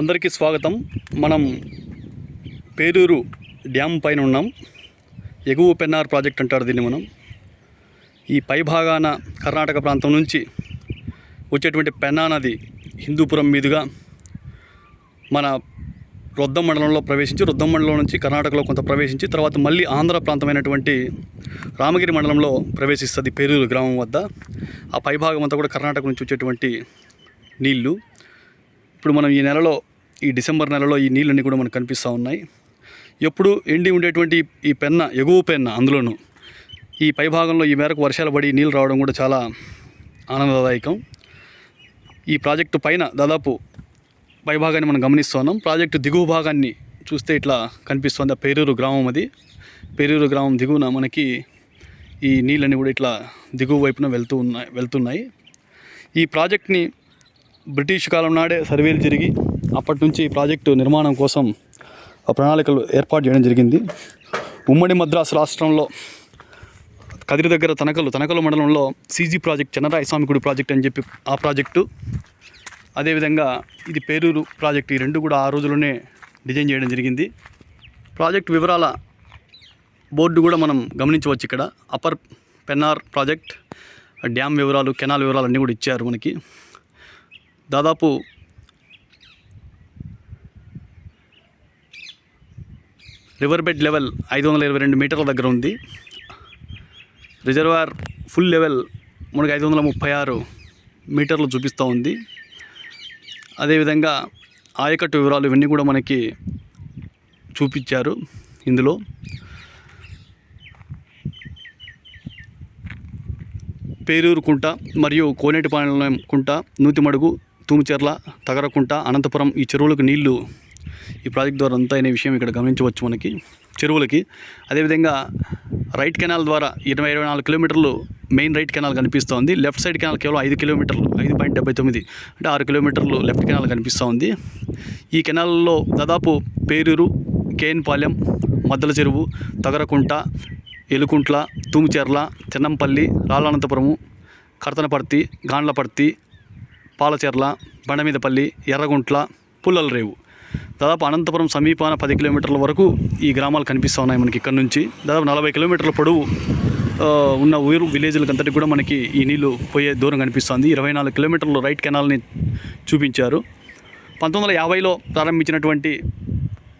అందరికీ స్వాగతం. మనం పేరూరు డ్యామ్ పైన ఉన్నాం. ఎగువ పెన్నార్ ప్రాజెక్ట్ అంటారు దీన్ని. మనం ఈ పై భాగాన కర్ణాటక ప్రాంతం నుంచి వచ్చేటువంటి పెన్నా నది హిందూపురం మీదుగా మన రొద్దం మండలంలో ప్రవేశించి, రొద్దం మండలం నుంచి కర్ణాటకలో కొంత ప్రవేశించి, తర్వాత మళ్ళీ ఆంధ్ర ప్రాంతమైనటువంటి రామగిరి మండలంలో ప్రవేశిస్తుంది పేరూరు గ్రామం వద్ద. ఆ పై భాగం అంతా కూడా కర్ణాటక నుంచి వచ్చేటువంటి నీళ్లు. ఇప్పుడు మనం ఈ డిసెంబర్ నెలలో ఈ నీళ్ళన్నీ కూడా మనకు కనిపిస్తూ ఉన్నాయి. ఎప్పుడు ఎండి ఉండేటువంటి ఈ పెన్న, ఎగువ పెన్న, అందులోనూ ఈ పై భాగంలో ఈ మేరకు వర్షాలు పడి నీళ్ళు రావడం కూడా చాలా ఆనందదాయకం. ఈ ప్రాజెక్టు పైన దాదాపు పై భాగాన్ని మనం గమనిస్తూ ఉన్నాం. ప్రాజెక్టు దిగువ భాగాన్ని చూస్తే ఇట్లా కనిపిస్తుంది. ఆ పేరూరు గ్రామం, అది పేరూరు గ్రామం దిగువన మనకి ఈ నీళ్ళన్నీ కూడా ఇట్లా దిగువ వైపున వెళ్తున్నాయి. ఈ ప్రాజెక్ట్ని బ్రిటిష్ కాలం నాడే సర్వేలు జరిగి అప్పటి నుంచి ఈ ప్రాజెక్టు నిర్మాణం కోసం ప్రణాళికలు ఏర్పాటు చేయడం జరిగింది. ఉమ్మడి మద్రాసు రాష్ట్రంలో కదిరి దగ్గర తనకలు మండలంలో సీజీ ప్రాజెక్ట్, చెన్నరాయ స్వామి గుడి ప్రాజెక్ట్ అని చెప్పి ఆ ప్రాజెక్టు, అదేవిధంగా ఇది పేరూరు ప్రాజెక్టు, ఈ రెండు కూడా ఆ రోజుల్లోనే డిజైన్ చేయడం జరిగింది. ప్రాజెక్ట్ వివరాల బోర్డు కూడా మనం గమనించవచ్చు. ఇక్కడ అప్పర్ పెన్నార్ ప్రాజెక్ట్, డ్యామ్ వివరాలు, కెనాల్ వివరాలు అన్నీ కూడా ఇచ్చారు మనకి. దాదాపు రివర్ బెడ్ లెవెల్ 522 మీటర్ల దగ్గర ఉంది. రిజర్వాయర్ ఫుల్ లెవెల్ మనకి 536 మీటర్లు చూపిస్తూ ఉంది. అదేవిధంగా ఆయకట్టు వివరాలు ఇవన్నీ కూడా మనకి చూపించారు ఇందులో. పేరూరు కుంట మరియు కోనేటిపాలెం కుంట, నూతిమడుగు, తూముచెర్ల, తగరకుంట, అనంతపురం ఈ చెరువులకు నీళ్లు ఈ ప్రాజెక్ట్ ద్వారా అంతా అనే విషయం ఇక్కడ గమనించవచ్చు మనకి చెరువులకి. అదేవిధంగా రైట్ కెనాల్ ద్వారా 24 కిలోమీటర్లు మెయిన్ రైట్ కెనాల్ కనిపిస్తూ ఉంది. లెఫ్ట్ సైడ్ కెనాల్ కేవలం 5 కిలోమీటర్లు, 5.79 అంటే 6 కిలోమీటర్లు లెఫ్ట్ కెనాల్ కనిపిస్తూ ఉంది. ఈ కెనాల్లో దాదాపు పేరూరు, కేఎన్పాలెం, మద్దల చెరువు, తగరకుంట, ఎలుకుంట్ల, తూముచెర్ల, చెన్నంపల్లి, రాళ్ళనంతపురము, కర్తనపర్తి, గాండ్లపర్తి, పాలచెర్ల, బండమీదపల్లి, ఎర్రగుంట్ల, పుల్లలరేవు, దాదాపు అనంతపురం సమీపాన 10 కిలోమీటర్ల వరకు ఈ గ్రామాలు కనిపిస్తూ ఉన్నాయి మనకి. ఇక్కడ నుంచి దాదాపు 40 కిలోమీటర్ల పొడవు ఉన్న ఊరు విలేజ్లకు అంతటికి కూడా మనకి ఈ నీళ్లు పోయే దూరం కనిపిస్తుంది. 24 కిలోమీటర్లు రైట్ కెనాల్ని చూపించారు. 1950లో ప్రారంభించినటువంటి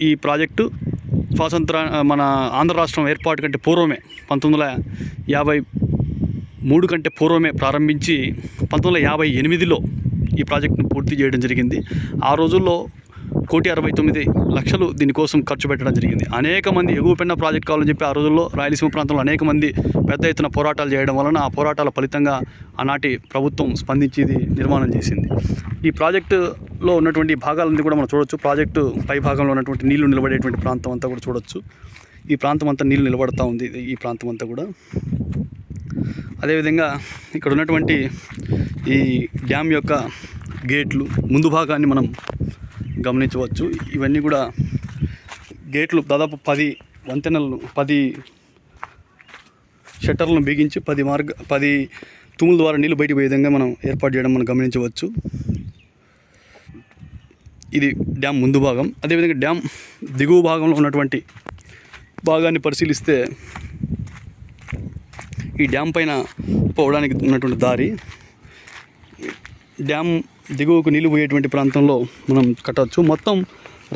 ఈ ప్రాజెక్టు మన ఆంధ్ర రాష్ట్రం ఏర్పాటు కంటే పూర్వమే, 1953 కంటే పూర్వమే ప్రారంభించి 1958లో ఈ ప్రాజెక్టును పూర్తి చేయడం జరిగింది. ఆ రోజుల్లో 1,69,00,000 దీనికోసం ఖర్చు పెట్టడం జరిగింది. అనేక మంది ఎగువ పెన్న ప్రాజెక్ట్ కావాలని చెప్పి ఆ రోజుల్లో రాయలసీమ ప్రాంతంలో అనేక మంది పెద్ద ఎత్తున పోరాటాలు చేయడం వలన ఆ పోరాటాల ఫలితంగా ఆనాటి ప్రభుత్వం స్పందించి ఇది నిర్మాణం చేసింది. ఈ ప్రాజెక్టులో ఉన్నటువంటి భాగాలన్నీ కూడా మనం చూడొచ్చు. ప్రాజెక్టు పై భాగంలో ఉన్నటువంటి నీళ్లు నిలబడేటువంటి ప్రాంతం అంతా కూడా చూడొచ్చు. ఈ ప్రాంతం అంతా నీళ్ళు నిలబడుతూ ఉంది, ఈ ప్రాంతం అంతా కూడా. అదేవిధంగా ఇక్కడ ఉన్నటువంటి ఈ డ్యామ్ యొక్క గేట్లు ముందు భాగాన్ని మనం గమనించవచ్చు. ఇవన్నీ కూడా గేట్లు దాదాపు 10 వంతెనలను, 10 షట్టర్లను బిగించి 10 తూముల ద్వారా నీళ్ళు బయటకు పోయే విధంగా మనం ఏర్పాటు చేయడం మనం గమనించవచ్చు. ఇది డ్యామ్ ముందు భాగం. అదేవిధంగా డ్యామ్ దిగువ భాగంలో ఉన్నటువంటి భాగాన్ని పరిశీలిస్తే ఈ డ్యామ్ పైన పోవడానికి ఉన్నటువంటి దారి, డ్యామ్ దిగువకు నీళ్ళు పోయేటువంటి ప్రాంతంలో మనం కట్టవచ్చు. మొత్తం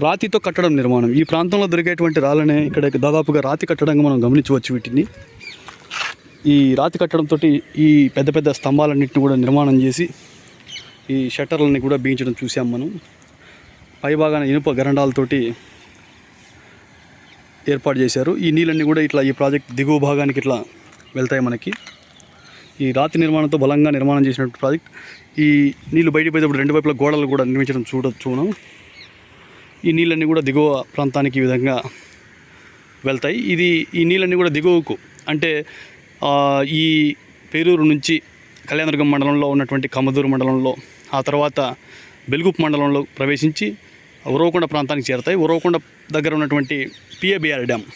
రాతితో కట్టడం నిర్మాణం. ఈ ప్రాంతంలో దొరికేటువంటి రాళ్ళనే ఇక్కడ దాదాపుగా రాతి కట్టడంగా మనం గమనించవచ్చు. వీటిని ఈ రాతి కట్టడంతో ఈ పెద్ద పెద్ద స్తంభాలన్నింటిని కూడా నిర్మాణం చేసి ఈ షట్టర్లని కూడా బిగించడం చూసాం మనం. పై భాగాన ఇనుప గరండాలతోటి ఏర్పాటు చేశారు. ఈ నీళ్ళన్నీ కూడా ఇట్లా ఈ ప్రాజెక్ట్ దిగువ భాగానికి ఇట్లా వెళ్తాయి మనకి. ఈ రాతి నిర్మాణంతో బలంగా నిర్మాణం చేసినటువంటి ప్రాజెక్ట్. ఈ నీళ్ళు బయటికి పోయేటప్పుడు రెండు వైపుల గోడలు కూడా నిర్మించడం చూడొచ్చు. ఈ నీళ్ళన్నీ కూడా దిగువ ప్రాంతానికి ఈ విధంగా వెళ్తాయి. ఈ నీళ్ళన్నీ కూడా దిగువకు అంటే ఈ పేరూరు నుంచి కళ్యాణదుర్గం మండలంలో ఉన్నటువంటి కమ్మదూరు మండలంలో, ఆ తర్వాత బెల్గుప్ మండలంలో ప్రవేశించి ఉరవకొండ ప్రాంతానికి చేరుతాయి. ఉరవకొండ దగ్గర ఉన్నటువంటి PABR dam,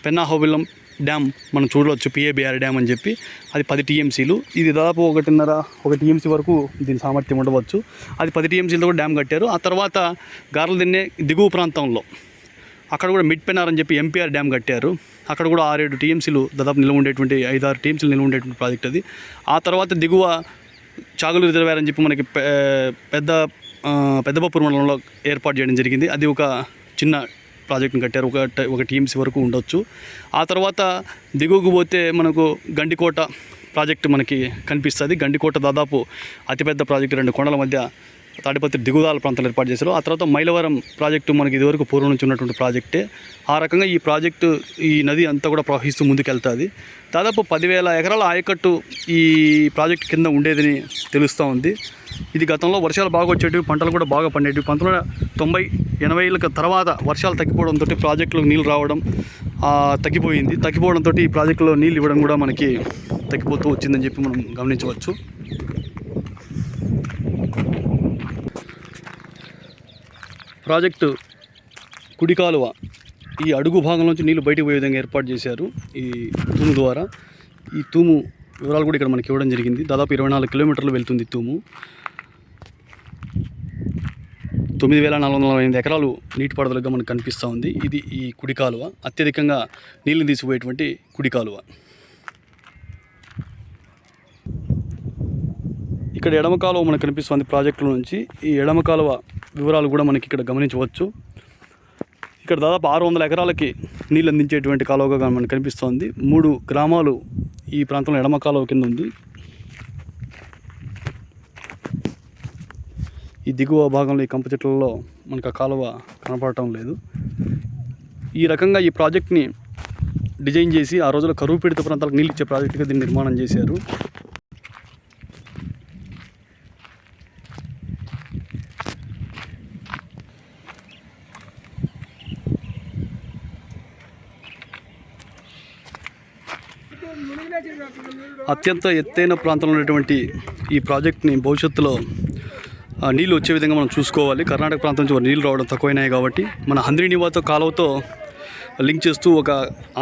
Penna Hobilam dam మనం చూడవచ్చు, పిఏబిఆర్ డ్యామ్ అని చెప్పి. అది 10 టీఎంసీలు. ఇది దాదాపు 1.5 టీఎంసీ వరకు దీని సామర్థ్యం ఉండవచ్చు. అది 10 టీఎంసీలతో కూడా డ్యామ్ కట్టారు. ఆ తర్వాత గార్లదిన్నె దిగువ ప్రాంతంలో అక్కడ కూడా మిడ్ పెన్నార్ అని చెప్పి ఎంపీఆర్ డ్యామ్ కట్టారు. అక్కడ కూడా 6-7 టీఎంసీలు దాదాపు నిల్వ ఉండేటువంటి 5-6 టీఎంసీలు నిల్వ ఉండేటువంటి ప్రాజెక్ట్ అది. ఆ తర్వాత దిగువ చాగులు రిజర్వాయర్ అని చెప్పి మనకి పెద్దబొప్పూరు మండలంలో ఏర్పాటు చేయడం జరిగింది. అది ఒక చిన్న ప్రాజెక్ట్ని కట్టారు, ఒక టీఎంసీ వరకు ఉండొచ్చు. ఆ తర్వాత దిగువకు పోతే మనకు గండికోట ప్రాజెక్టు మనకి కనిపిస్తుంది. గండికోట దాదాపు అతిపెద్ద ప్రాజెక్టు, 2 కొండల మధ్య తాడిపత్రి దిగుదాల ప్రాంతాలు ఏర్పాటు చేశారు. ఆ తర్వాత మైలవరం ప్రాజెక్టు మనకి ఇదివరకు పూర్వం నుంచి ఉన్నటువంటి ప్రాజెక్టే. ఆ రకంగా ఈ ప్రాజెక్టు, ఈ నది అంతా కూడా ప్రవహిస్తూ ముందుకెళ్తుంది. దాదాపు 10,000 ఎకరాల ఆయకట్టు ఈ ప్రాజెక్టు కింద ఉండేదని తెలుస్తూ ఉంది. ఇది గతంలో వర్షాలు బాగా వచ్చేటివి, పంటలు కూడా బాగా పండేటివి. 1980-80 తర్వాత వర్షాలు తగ్గిపోవడంతో ప్రాజెక్టులో నీళ్ళు రావడం తగ్గిపోవడంతో ఈ ప్రాజెక్టులో నీళ్ళు ఇవ్వడం కూడా మనకి తగ్గిపోతూ వచ్చిందని చెప్పి మనం గమనించవచ్చు. ప్రాజెక్టు కుడి కాలువ ఈ అడుగు భాగంలోంచి నీళ్లు బయటకు పోయే విధంగా ఏర్పాటు చేశారు ఈ తూము ద్వారా. ఈ తూము వివరాలు కూడా ఇక్కడ మనకి ఇవ్వడం జరిగింది. దాదాపు 24 కిలోమీటర్లు వెళ్తుంది తూము. 9,448 ఎకరాలు నీటిపారుదలగా మనకు కనిపిస్తూ ఉంది. ఇది ఈ కుడి కాలువ, అత్యధికంగా నీళ్లు తీసిపోయేటువంటి కుడి కాలువ. ఇక్కడ ఎడమ కాలువ మనకు కనిపిస్తుంది ప్రాజెక్టుల నుంచి. ఈ ఎడమ కాలువ వివరాలు కూడా మనకి ఇక్కడ గమనించవచ్చు. ఇక్కడ దాదాపు 600 ఎకరాలకి నీళ్ళు అందించేటువంటి కాలువగా మనకు కనిపిస్తోంది. 3 గ్రామాలు ఈ ప్రాంతంలో ఎడమ కాలువ కింద ఉంది. ఈ దిగువ భాగంలో ఈ కంప చెట్లలో మనకు ఆ కాలువ కనపడటం లేదు. ఈ రకంగా ఈ ప్రాజెక్ట్ని డిజైన్ చేసి ఆ రోజుల్లో కరువు పీడిత ప్రాంతాలకు నీళ్ళు ఇచ్చే ప్రాజెక్టుగా దీన్ని నిర్మాణం చేశారు. అత్యంత ఎత్తైన ప్రాంతంలో ఉన్నటువంటి ఈ ప్రాజెక్ట్ని భవిష్యత్తులో నీళ్ళు వచ్చే విధంగా మనం చూసుకోవాలి. కర్ణాటక ప్రాంతం నుంచి నీళ్ళు రావడం తక్కువైనాయి కాబట్టి మన హంద్రీనివాతో కాలువతో లింక్ చేస్తూ ఒక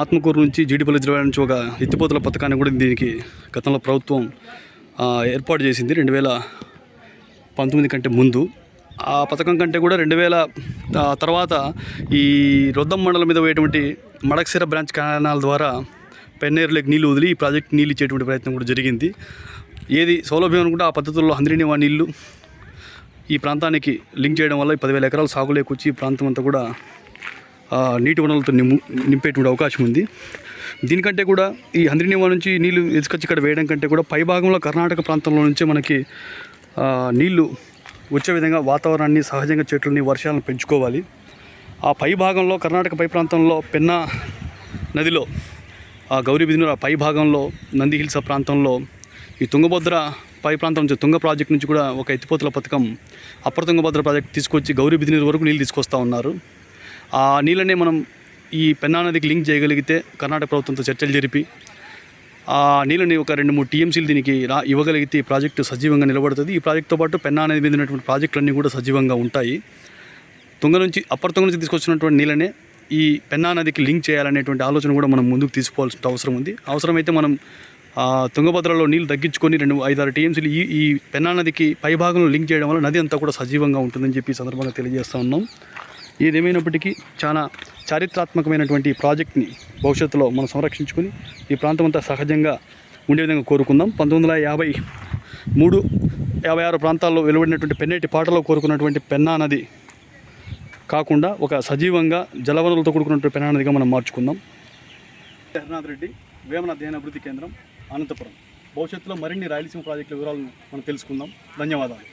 ఆత్మకూరు నుంచి జీడిపల్లి రిజర్వాయర్ నుంచి ఒక ఎత్తిపోతల పథకాన్ని కూడా దీనికి గతంలో ప్రభుత్వం ఏర్పాటు చేసింది 2019 కంటే ముందు. ఆ పథకం కంటే కూడా 2000 తర్వాత ఈ రొద్దం మండలం మీద పోయేటువంటి మడకసిర బ్రాంచ్ కెనాల్ ద్వారా పెన్నేరులోకి నీళ్ళు వదిలి ఈ ప్రాజెక్ట్ నీళ్ళు ఇచ్చేటువంటి ప్రయత్నం కూడా జరిగింది. ఏది సౌలభ్యం అనుకుంటే ఆ పద్ధతుల్లో హంద్రీనివా నీళ్ళు ఈ ప్రాంతానికి లింక్ చేయడం వల్ల 10,000 ఎకరాలు సాగులోకి వచ్చి ఈ ప్రాంతం అంతా కూడా నీటి వనరులతో నింపేటువంటి అవకాశం ఉంది. దీనికంటే కూడా ఈ హంద్రీనివా నుంచి నీళ్లు ఎసుకొచ్చి ఇక్కడ వేయడం కంటే కూడా పై భాగంలో కర్ణాటక ప్రాంతంలో నుంచే మనకి నీళ్లు వచ్చే విధంగా వాతావరణాన్ని, సహజంగా చెట్లని, వర్షాలను పెంచుకోవాలి. ఆ పై భాగంలో కర్ణాటక పై ప్రాంతంలో పెన్నా నదిలో ఆ గౌరీబిదనూరు పై భాగంలో నంది హిల్స్ ప్రాంతంలో ఈ తుంగభద్ర పై ప్రాంతం నుంచి తుంగ ప్రాజెక్ట్ నుంచి కూడా ఒక ఎత్తిపోతల పథకం అప్పర్ తుంగభద్ర ప్రాజెక్ట్ తీసుకొచ్చి గౌరీబిదనూరు వరకు నీళ్ళు తీసుకొస్తూ ఉన్నారు. ఆ నీళ్ళనే మనం ఈ పెన్నా నదికి లింక్ చేయగలిగితే కర్ణాటక ప్రభుత్వంతో చర్చలు జరిపి ఆ నీళ్ళని ఒక 2-3 టీఎంసీలు దీనికి ఇవ్వగలిగితే ఈ ప్రాజెక్టు సజీవంగా నిలబడుతుంది. ఈ ప్రాజెక్టుతో పాటు పెన్నా నది మీద ఉన్నటువంటి ప్రాజెక్టులన్నీ కూడా సజీవంగా ఉంటాయి. అప్పర్ తుంగ నుంచి తీసుకొచ్చినటువంటి నీళ్ళనే ఈ పెన్నా నదికి లింక్ చేయాలనేటువంటి ఆలోచన కూడా మనం ముందుకు తీసుకోవాల్సిన అవసరం ఉంది. అవసరమైతే మనం తుంగభద్రలో నీళ్ళు తగ్గించుకొని 5-6 టీఎంసీలు ఈ పెన్నా నదికి పై భాగంలో లింక్ చేయడం వల్ల నది అంతా కూడా సజీవంగా ఉంటుందని చెప్పి ఈ సందర్భంగా తెలియజేస్తూ ఉన్నాం. ఏదేమైనప్పటికీ చాలా చారిత్రాత్మకమైనటువంటి ఈ ప్రాజెక్ట్ని భవిష్యత్తులో మనం సంరక్షించుకొని ఈ ప్రాంతం అంతా సహజంగా ఉండే విధంగా కోరుకుందాం. 1953-56 ప్రాంతాల్లో వెలువడినటువంటి పెన్నేటి పాటలో కోరుకున్నటువంటి పెన్నా నది కాకుండా ఒక సజీవంగా జలవనరులతో కూడుకున్నటువంటి పెన్నా నదిగా మనం మార్చుకుందాం. హరినాథ్ రెడ్డి, వేమన అధ్యయన అభివృద్ధి కేంద్రం, అనంతపురం. భవిష్యత్తులో మరిన్ని రాయలసీమ ప్రాజెక్టుల వివరాలను మనం తెలుసుకుందాం. ధన్యవాదాలు.